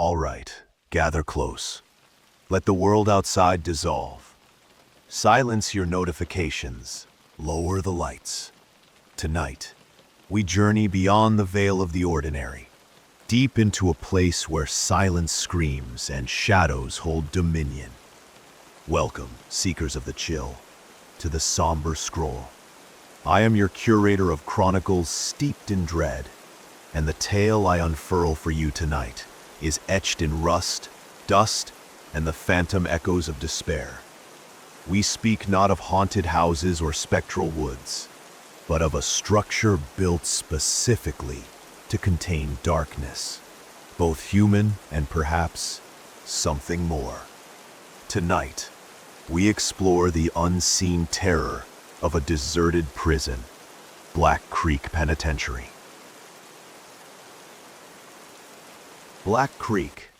All right, gather close. Let the world outside dissolve. Silence your notifications. Lower the lights. Tonight, we journey beyond the veil of the ordinary, deep into a place where silence screams and shadows hold dominion. Welcome, seekers of the chill, to the Somber Scroll. I am your curator of chronicles steeped in dread, and the tale I unfurl for you tonight is etched in rust, dust, and the phantom echoes of despair. We speak not of haunted houses or spectral woods, but of a structure built specifically to contain darkness, both human and perhaps something more. Tonight, we explore the unseen terror of a deserted prison, Black Creek Penitentiary. Black Creek.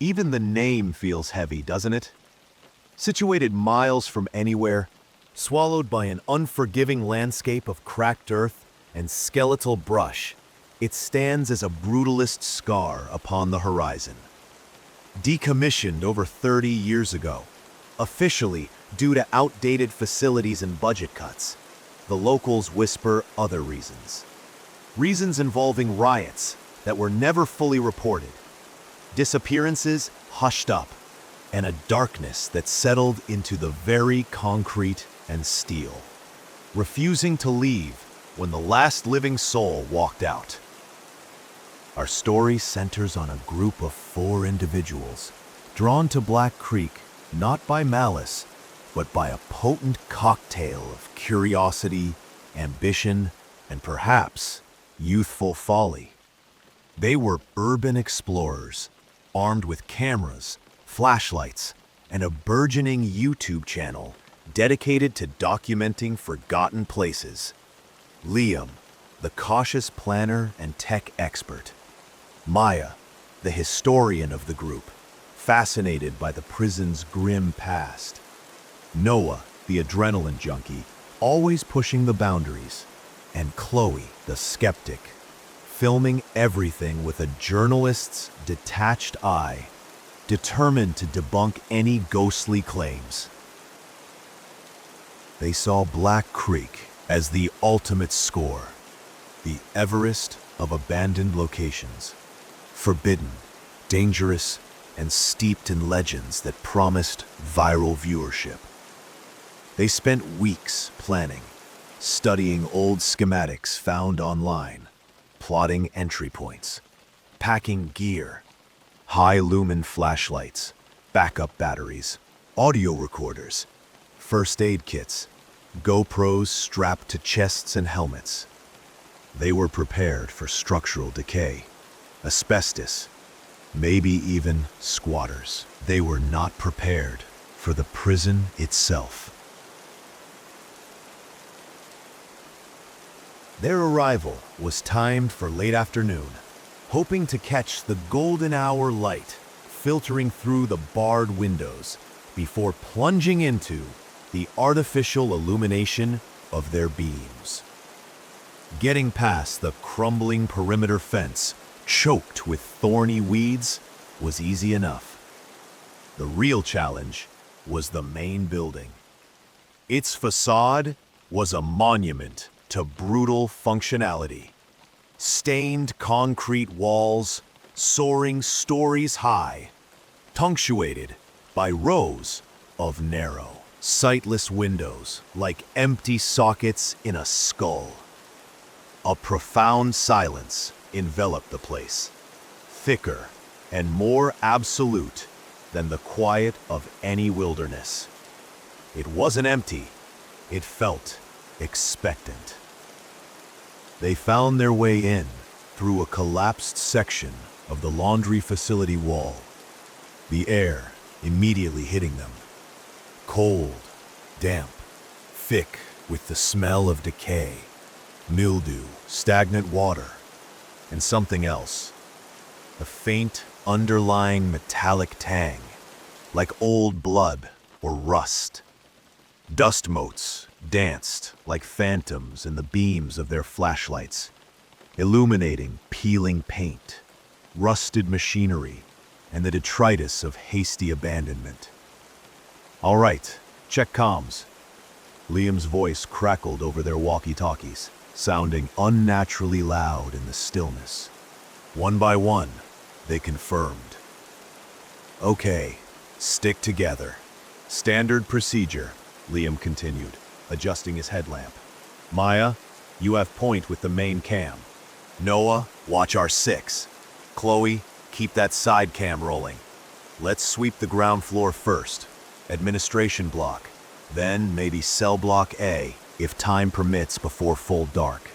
Even the name feels heavy, doesn't it? Situated miles from anywhere, swallowed by an unforgiving landscape of cracked earth and skeletal brush, it stands as a brutalist scar upon the horizon. Decommissioned over 30 years ago, officially due to outdated facilities and budget cuts, the locals whisper other reasons. Reasons involving riots that were never fully reported, disappearances hushed up, and a darkness that settled into the very concrete and steel, refusing to leave when the last living soul walked out. Our story centers on a group of 4 individuals drawn to Black Creek not by malice, but by a potent cocktail of curiosity, ambition, and perhaps youthful folly. They were urban explorers, armed with cameras, flashlights, and a burgeoning YouTube channel dedicated to documenting forgotten places. Liam, the cautious planner and tech expert. Maya, the historian of the group, fascinated by the prison's grim past. Noah, the adrenaline junkie, always pushing the boundaries. And Chloe, the skeptic, filming everything with a journalist's detached eye, determined to debunk any ghostly claims. They saw Black Creek as the ultimate score, the Everest of abandoned locations, forbidden, dangerous, and steeped in legends that promised viral viewership. They spent weeks planning, studying old schematics found online, plotting entry points, packing gear, high-lumen flashlights, backup batteries, audio recorders, first aid kits, GoPros strapped to chests and helmets. They were prepared for structural decay, asbestos, maybe even squatters. They were not prepared for the prison itself. Their arrival was timed for late afternoon, hoping to catch the golden hour light filtering through the barred windows before plunging into the artificial illumination of their beams. Getting past the crumbling perimeter fence, choked with thorny weeds, was easy enough. The real challenge was the main building. Its facade was a monument to brutal functionality. Stained concrete walls, soaring stories high, punctuated by rows of narrow, sightless windows like empty sockets in a skull. A profound silence enveloped the place, thicker and more absolute than the quiet of any wilderness. It wasn't empty, it felt expectant. They found their way in through a collapsed section of the laundry facility wall, the air immediately hitting them. Cold, damp, thick with the smell of decay, mildew, stagnant water, and something else. A faint, underlying metallic tang, like old blood or rust. Dust motes danced like phantoms in the beams of their flashlights, illuminating peeling paint, rusted machinery, and the detritus of hasty abandonment. "All right, check comms." Liam's voice crackled over their walkie-talkies, sounding unnaturally loud in the stillness. One by one, they confirmed. "Okay, stick together. Standard procedure," Liam continued, adjusting his headlamp. "Maya, you have point with the main cam. Noah, watch our 6. Chloe, keep that side cam rolling. Let's sweep the ground floor first. Administration block. Then maybe cell block A, if time permits before full dark."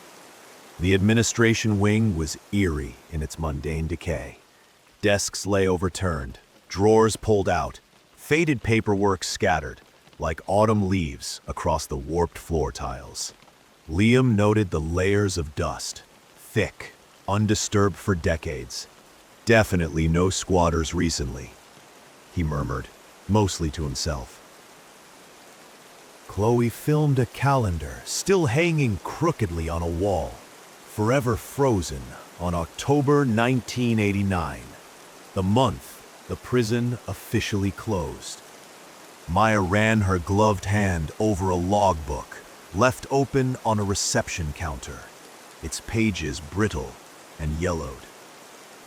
The administration wing was eerie in its mundane decay. Desks lay overturned, drawers pulled out, faded paperwork scattered, like autumn leaves across the warped floor tiles. Liam noted the layers of dust, thick, undisturbed for decades. "Definitely no squatters recently," he murmured, mostly to himself. Chloe filmed a calendar still hanging crookedly on a wall, forever frozen on October 1989, the month the prison officially closed. Maya ran her gloved hand over a logbook, left open on a reception counter, its pages brittle and yellowed.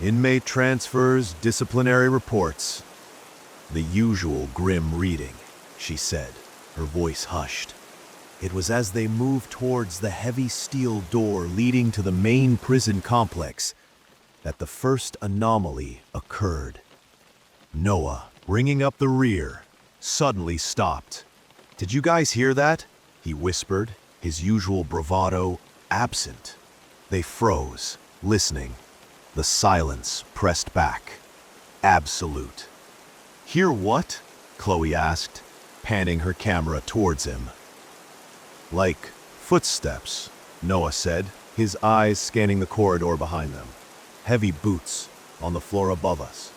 "Inmate transfers, disciplinary reports." The usual grim reading, she said, her voice hushed. It was as they moved towards the heavy steel door leading to the main prison complex that the first anomaly occurred. Noah, bringing up the rear, suddenly stopped. "Did you guys hear that?" he whispered, his usual bravado absent. They froze, listening. The silence pressed back. Absolute. "Hear what?" Chloe asked, panning her camera towards him. "Like footsteps," Noah said, his eyes scanning the corridor behind them. "Heavy boots on the floor above us."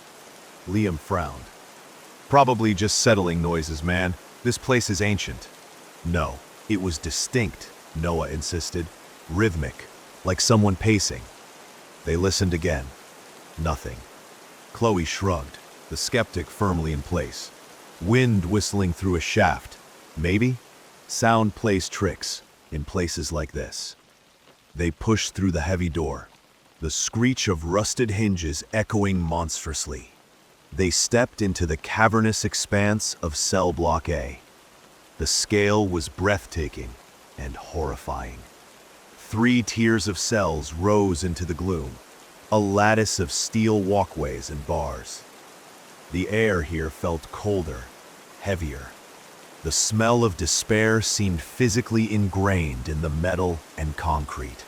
Liam frowned. "Probably just settling noises, man. This place is ancient." "No, it was distinct," Noah insisted. "Rhythmic, like someone pacing." They listened again. Nothing. Chloe shrugged, the skeptic firmly in place. Wind whistling through a shaft. Maybe? Sound plays tricks in places like this. They pushed through the heavy door, the screech of rusted hinges echoing monstrously. They stepped into the cavernous expanse of cell block A. The scale was breathtaking and horrifying. 3 tiers of cells rose into the gloom, a lattice of steel walkways and bars. The air here felt colder, heavier. The smell of despair seemed physically ingrained in the metal and concrete.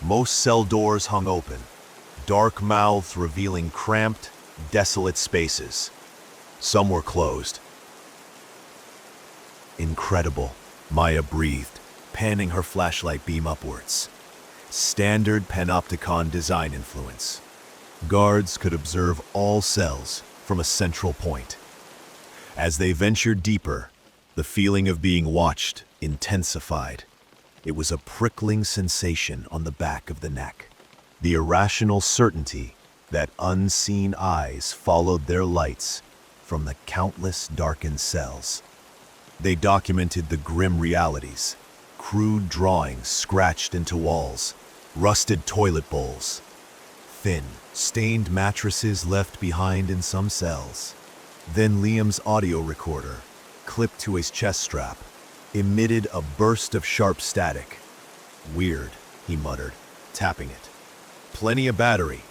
Most cell doors hung open, dark mouths revealing cramped, desolate spaces. Some were closed. "Incredible," Maya breathed, panning her flashlight beam upwards. Standard panopticon design influence. Guards could observe all cells from a central point. As they ventured deeper, the feeling of being watched intensified. It was a prickling sensation on the back of the neck, the irrational certainty that unseen eyes followed their lights from the countless darkened cells. They documented the grim realities, crude drawings scratched into walls, rusted toilet bowls, thin, stained mattresses left behind in some cells. Then Liam's audio recorder, clipped to his chest strap, emitted a burst of sharp static. "Weird," he muttered, tapping it. "Plenty of battery."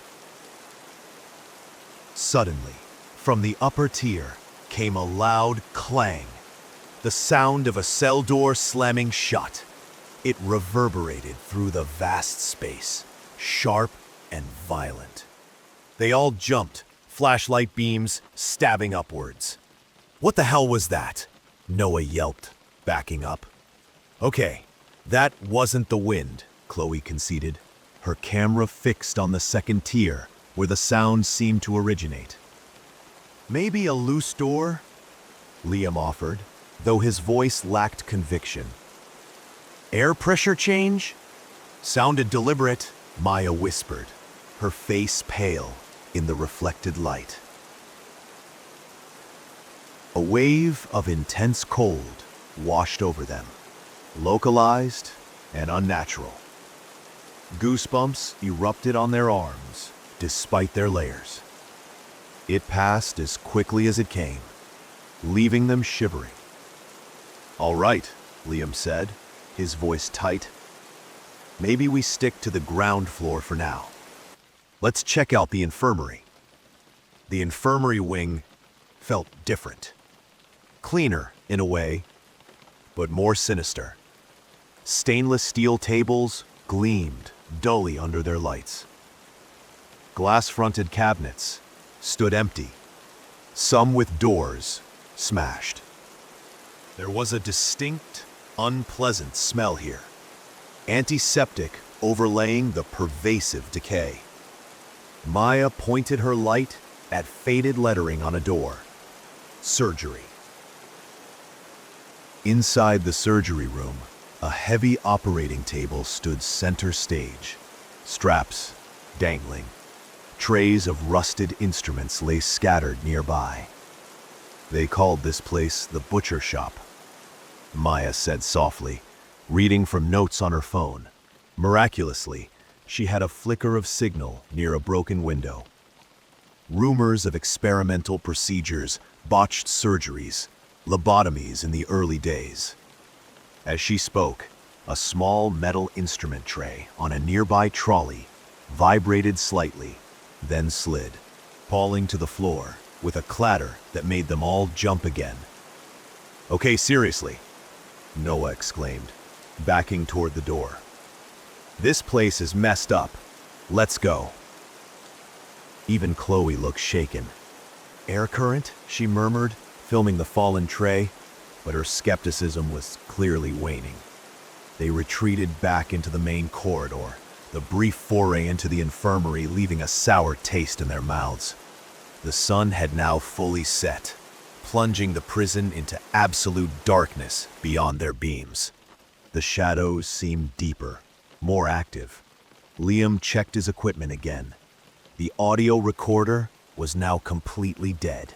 Suddenly, from the upper tier, came a loud clang, the sound of a cell door slamming shut. It reverberated through the vast space, sharp and violent. They all jumped, flashlight beams stabbing upwards. "What the hell was that?" Noah yelped, backing up. "Okay, that wasn't the wind," Chloe conceded, her camera fixed on the second tier where the sound seemed to originate. "Maybe a loose door?" Liam offered, though his voice lacked conviction. "Air pressure change?" "Sounded deliberate," Maya whispered, her face pale in the reflected light. A wave of intense cold washed over them, localized and unnatural. Goosebumps erupted on their arms, despite their layers. It passed as quickly as it came, leaving them shivering. "All right," Liam said, his voice tight. "Maybe we stick to the ground floor for now. Let's check out the infirmary." The infirmary wing felt different. Cleaner, in a way, but more sinister. Stainless steel tables gleamed dully under their lights. Glass-fronted cabinets stood empty, some with doors smashed. There was a distinct, unpleasant smell here, antiseptic overlaying the pervasive decay. Maya pointed her light at faded lettering on a door. Surgery. Inside the surgery room, a heavy operating table stood center stage, straps dangling. Trays of rusted instruments lay scattered nearby. "They called this place the butcher shop," Maya said softly, reading from notes on her phone. Miraculously, she had a flicker of signal near a broken window. Rumors of experimental procedures, botched surgeries, lobotomies in the early days. As she spoke, a small metal instrument tray on a nearby trolley vibrated slightly, then slid, falling to the floor with a clatter that made them all jump again. "Okay, seriously," Noah exclaimed, backing toward the door. "This place is messed up. Let's go." Even Chloe looked shaken. "Air current?" she murmured, filming the fallen tray, but her skepticism was clearly waning. They retreated back into the main corridor, the brief foray into the infirmary leaving a sour taste in their mouths. The sun had now fully set, plunging the prison into absolute darkness beyond their beams. The shadows seemed deeper, more active. Liam checked his equipment again. The audio recorder was now completely dead.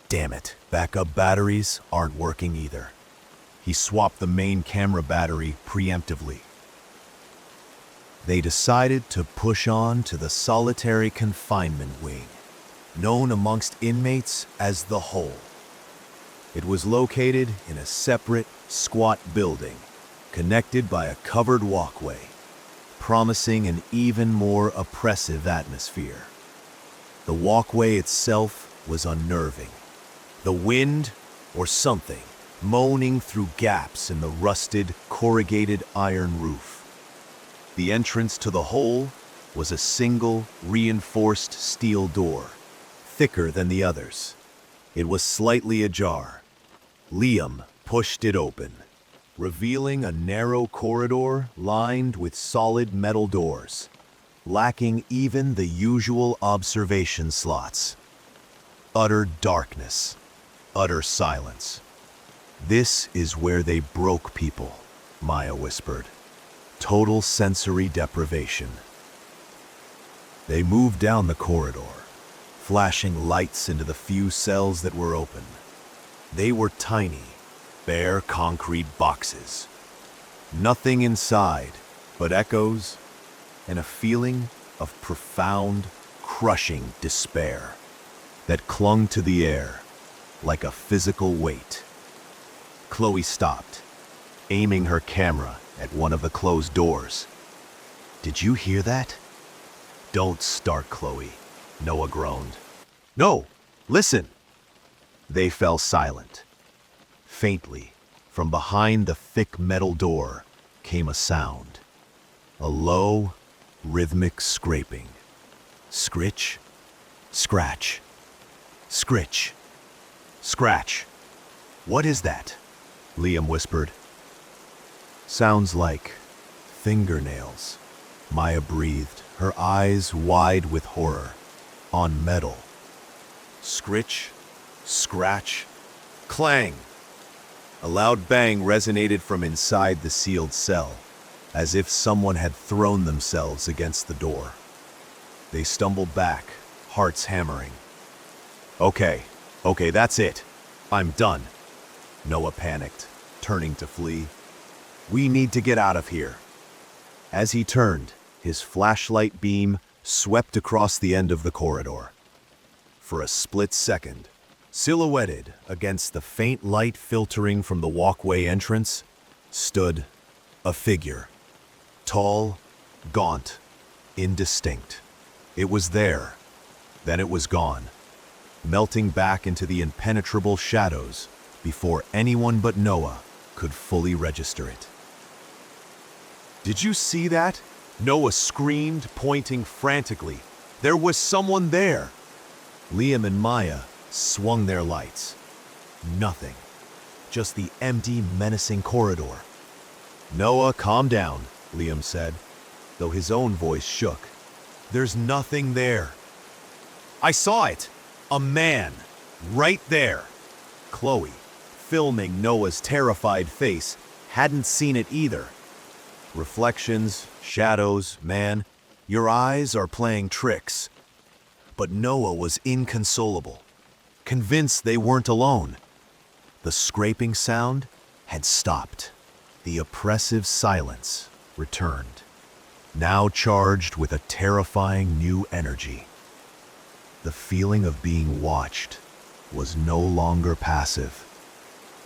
Damn it, backup batteries aren't working either. He swapped the main camera battery preemptively. They decided to push on to the solitary confinement wing, known amongst inmates as the Hole. It was located in a separate, squat building, connected by a covered walkway, promising an even more oppressive atmosphere. The walkway itself was unnerving. The wind, or something, moaning through gaps in the rusted, corrugated iron roof. The entrance to the Hole was a single, reinforced steel door, thicker than the others. It was slightly ajar. Liam pushed it open, revealing a narrow corridor lined with solid metal doors, lacking even the usual observation slots. Utter darkness, utter silence. "This is where they broke people," Maya whispered. "Total sensory deprivation." They moved down the corridor, flashing lights into the few cells that were open. They were tiny, bare concrete boxes. Nothing inside but echoes and a feeling of profound, crushing despair that clung to the air like a physical weight. Chloe stopped, aiming her camera at one of the closed doors. "Did you hear that?" "Don't start, Chloe," Noah groaned. "No, listen." They fell silent. Faintly, from behind the thick metal door, came a sound. A low, rhythmic scraping. Scritch, scratch, scritch, scratch. "What is that?" Liam whispered. "Sounds like fingernails," Maya breathed, her eyes wide with horror. "On metal. Scritch, scratch, clang." A loud bang resonated from inside the sealed cell, as if someone had thrown themselves against the door. They stumbled back, hearts hammering. Okay, that's it," I'm done. Noah panicked, turning to flee. We need to get out of here. As he turned, his flashlight beam swept across the end of the corridor. For a split second, silhouetted against the faint light filtering from the walkway entrance, stood a figure. Tall, gaunt, indistinct. It was there, then it was gone, melting back into the impenetrable shadows before anyone but Noah could fully register it. Did you see that? Noah screamed, pointing frantically. There was someone there. Liam and Maya swung their lights. Nothing. Just the empty, menacing corridor. Noah, calm down, Liam said, though his own voice shook. There's nothing there. I saw it. A man. Right there. Chloe, filming Noah's terrified face, hadn't seen it either. Reflections, shadows, man, your eyes are playing tricks. But Noah was inconsolable, convinced they weren't alone. The scraping sound had stopped. The oppressive silence returned, now charged with a terrifying new energy. The feeling of being watched was no longer passive.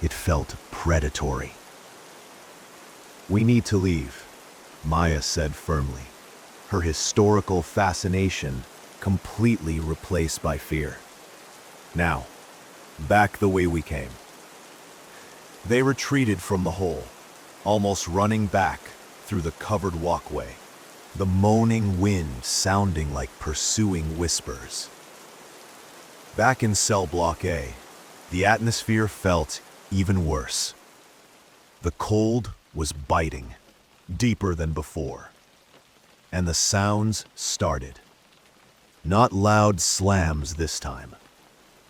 It felt predatory. We need to leave, Maya said firmly, her historical fascination completely replaced by fear. Now, back the way we came. They retreated from the hole, almost running back through the covered walkway, the moaning wind sounding like pursuing whispers. Back in cell block A, the atmosphere felt even worse. The cold was biting, deeper than before, and the sounds started. Not loud slams this time,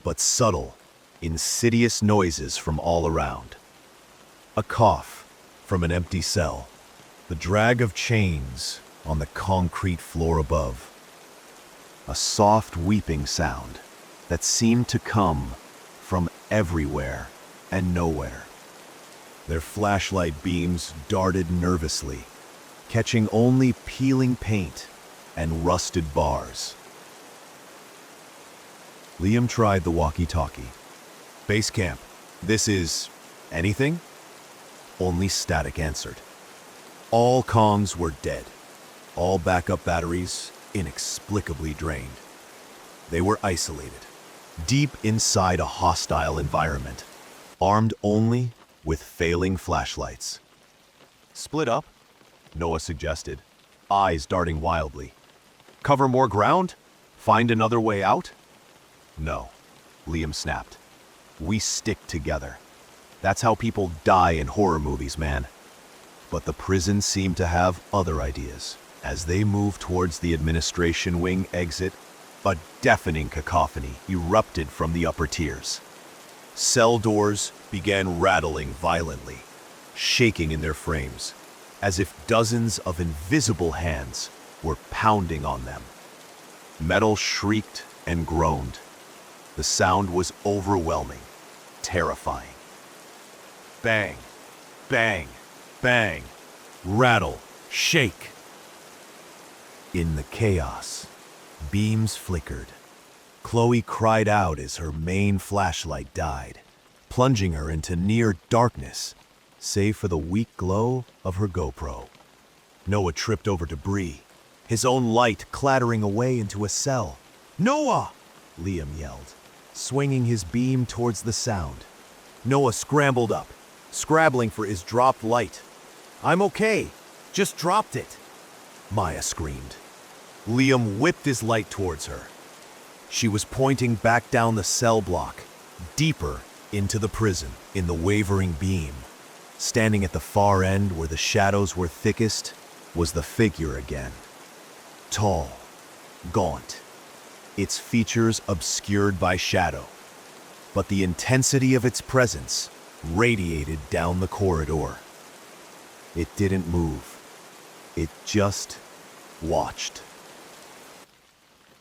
but subtle, insidious noises from all around. A cough from an empty cell, the drag of chains on the concrete floor above. A soft weeping sound that seemed to come from everywhere and nowhere. Their flashlight beams darted nervously, catching only peeling paint and rusted bars. Liam tried the walkie-talkie. Base camp, this is anything? Only static answered. All comms were dead. All backup batteries inexplicably drained. They were isolated, deep inside a hostile environment, armed only with failing flashlights. Split up? Noah suggested, eyes darting wildly. Cover more ground? Find another way out? No, Liam snapped. We stick together. That's how people die in horror movies, man. But the prison seemed to have other ideas. As they moved towards the administration wing exit, a deafening cacophony erupted from the upper tiers. Cell doors began rattling violently, shaking in their frames, as if dozens of invisible hands were pounding on them. Metal shrieked and groaned. The sound was overwhelming, terrifying. Bang, bang, bang, rattle, shake. In the chaos, beams flickered. Chloe cried out as her main flashlight died, plunging her into near darkness, save for the weak glow of her GoPro. Noah tripped over debris, his own light clattering away into a cell. "Noah!" Liam yelled, swinging his beam towards the sound. Noah scrambled up, scrabbling for his dropped light. "I'm okay, just dropped it," Maya screamed. Liam whipped his light towards her. She was pointing back down the cell block, deeper into the prison. In the wavering beam, standing at the far end where the shadows were thickest, was the figure again. Tall, gaunt, its features obscured by shadow, but the intensity of its presence radiated down the corridor. It didn't move. It just watched.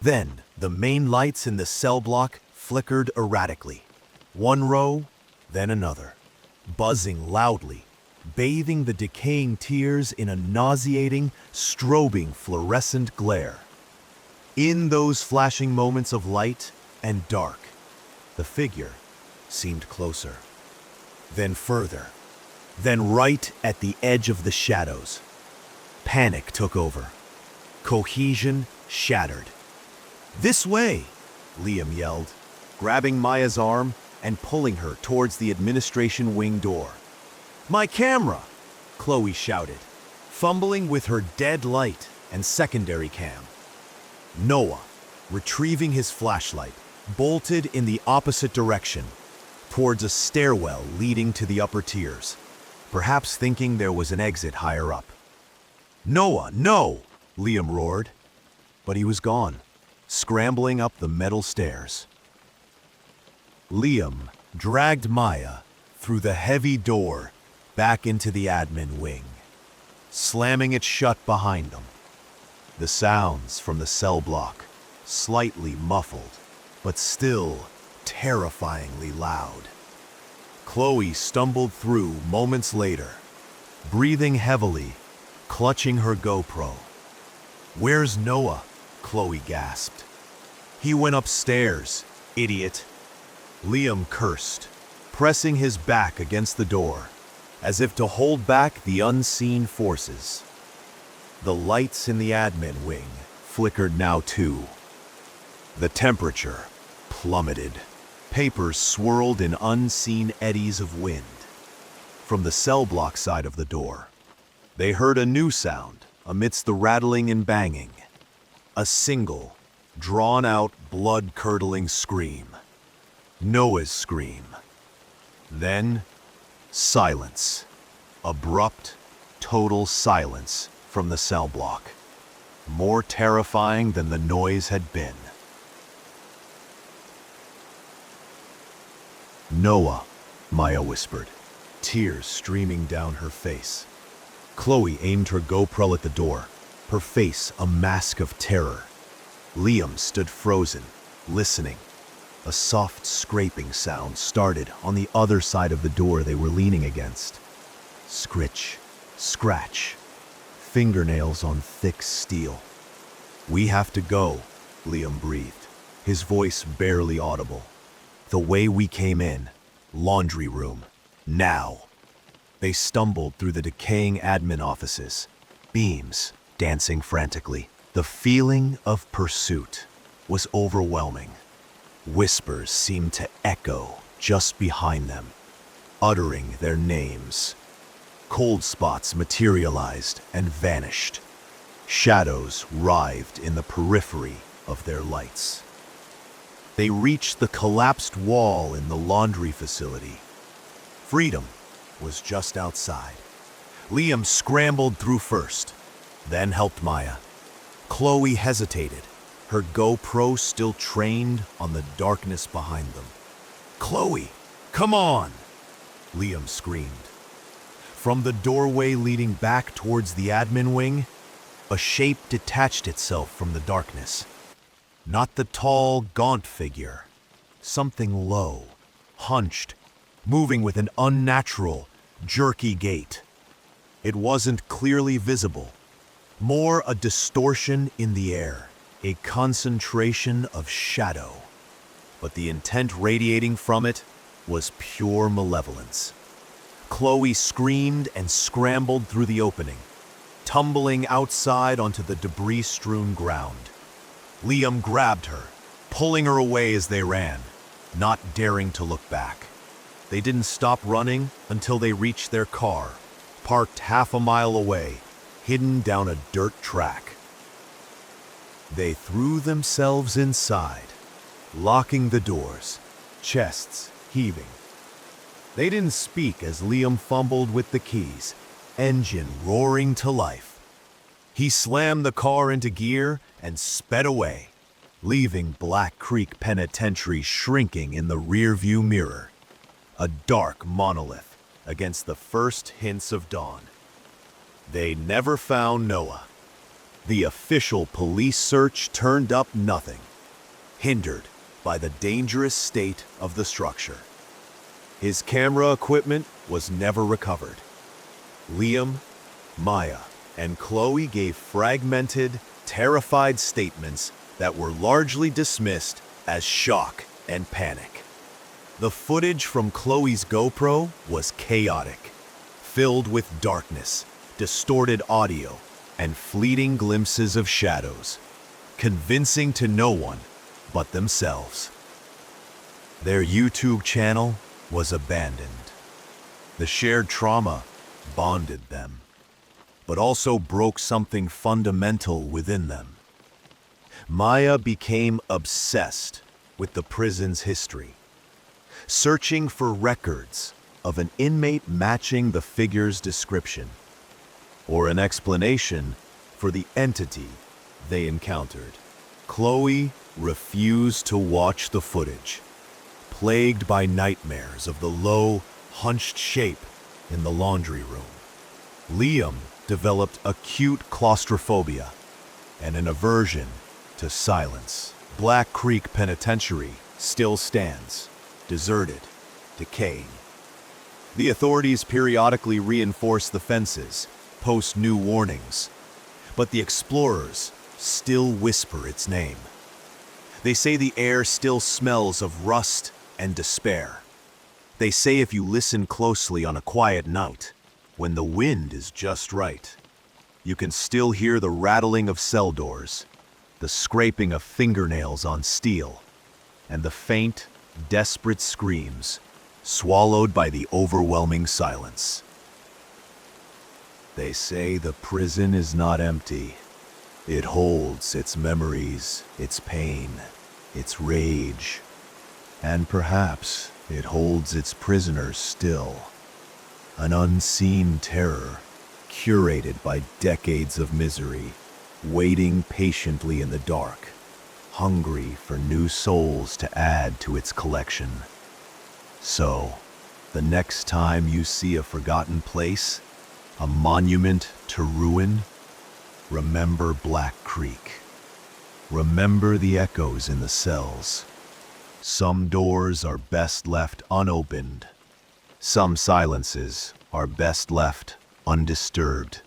Then, the main lights in the cell block flickered erratically. One row, then another, buzzing loudly, bathing the decaying tiers in a nauseating, strobing fluorescent glare. In those flashing moments of light and dark, the figure seemed closer, then further, then right at the edge of the shadows. Panic took over. Cohesion shattered. "This way!" Liam yelled, grabbing Maya's arm and pulling her towards the administration wing door. "My camera!" Chloe shouted, fumbling with her dead light and secondary cam. Noah, retrieving his flashlight, bolted in the opposite direction, towards a stairwell leading to the upper tiers, perhaps thinking there was an exit higher up. "Noah, no!" Liam roared. But he was gone, scrambling up the metal stairs. Liam dragged Maya through the heavy door back into the admin wing, slamming it shut behind them. The sounds from the cell block, slightly muffled, but still terrifyingly loud. Chloe stumbled through moments later, breathing heavily, clutching her GoPro. "Where's Noah?" Chloe gasped. "He went upstairs, idiot." Liam cursed, pressing his back against the door, as if to hold back the unseen forces. The lights in the admin wing flickered now too. The temperature plummeted. Papers swirled in unseen eddies of wind. From the cell block side of the door, they heard a new sound amidst the rattling and banging. A single, drawn-out, blood-curdling scream. Noah's scream. Then, silence. Abrupt, total silence from the cell block. More terrifying than the noise had been. "Noah," Maya whispered, tears streaming down her face. Chloe aimed her GoPro at the door, her face a mask of terror. Liam stood frozen, listening. A soft scraping sound started on the other side of the door they were leaning against. Scritch, scratch, fingernails on thick steel. "We have to go," Liam breathed, his voice barely audible. "The way we came in, laundry room, now." They stumbled through the decaying admin offices, beams dancing frantically. The feeling of pursuit was overwhelming. Whispers seemed to echo just behind them, uttering their names. Cold spots materialized and vanished. Shadows writhed in the periphery of their lights. They reached the collapsed wall in the laundry facility. Freedom was just outside. Liam scrambled through first, then helped Maya. Chloe hesitated, her GoPro still trained on the darkness behind them. "Chloe, come on!" Liam screamed. From the doorway leading back towards the admin wing, a shape detached itself from the darkness. Not the tall, gaunt figure. Something low, hunched, moving with an unnatural, jerky gait. It wasn't clearly visible, more a distortion in the air, a concentration of shadow. But the intent radiating from it was pure malevolence. Chloe screamed and scrambled through the opening, tumbling outside onto the debris-strewn ground. Liam grabbed her, pulling her away as they ran, not daring to look back. They didn't stop running until they reached their car, parked half a mile away, hidden down a dirt track. They threw themselves inside, locking the doors, chests heaving. They didn't speak as Liam fumbled with the keys, engine roaring to life. He slammed the car into gear and sped away, leaving Black Creek Penitentiary shrinking in the rearview mirror, a dark monolith against the first hints of dawn. They never found Noah. The official police search turned up nothing, hindered by the dangerous state of the structure. His camera equipment was never recovered. Liam, Maya, and Chloe gave fragmented, terrified statements that were largely dismissed as shock and panic. The footage from Chloe's GoPro was chaotic, filled with darkness, distorted audio, and fleeting glimpses of shadows, convincing to no one but themselves. Their YouTube channel was abandoned. The shared trauma bonded them, but also broke something fundamental within them. Maya became obsessed with the prison's history, searching for records of an inmate matching the figure's description, or an explanation for the entity they encountered. Chloe refused to watch the footage, plagued by nightmares of the low, hunched shape in the laundry room. Liam developed acute claustrophobia and an aversion to silence. Black Creek Penitentiary still stands, deserted, decaying. The authorities periodically reinforce the fences, post new warnings, but the explorers still whisper its name. They say the air still smells of rust and despair. They say if you listen closely on a quiet night, when the wind is just right, you can still hear the rattling of cell doors, the scraping of fingernails on steel, and the faint, desperate screams swallowed by the overwhelming silence. They say the prison is not empty. It holds its memories, its pain, its rage, and perhaps it holds its prisoners still. An unseen terror, curated by decades of misery, waiting patiently in the dark, hungry for new souls to add to its collection. So, the next time you see a forgotten place, a monument to ruin, remember Black Creek. Remember the echoes in the cells. Some doors are best left unopened. Some silences are best left undisturbed.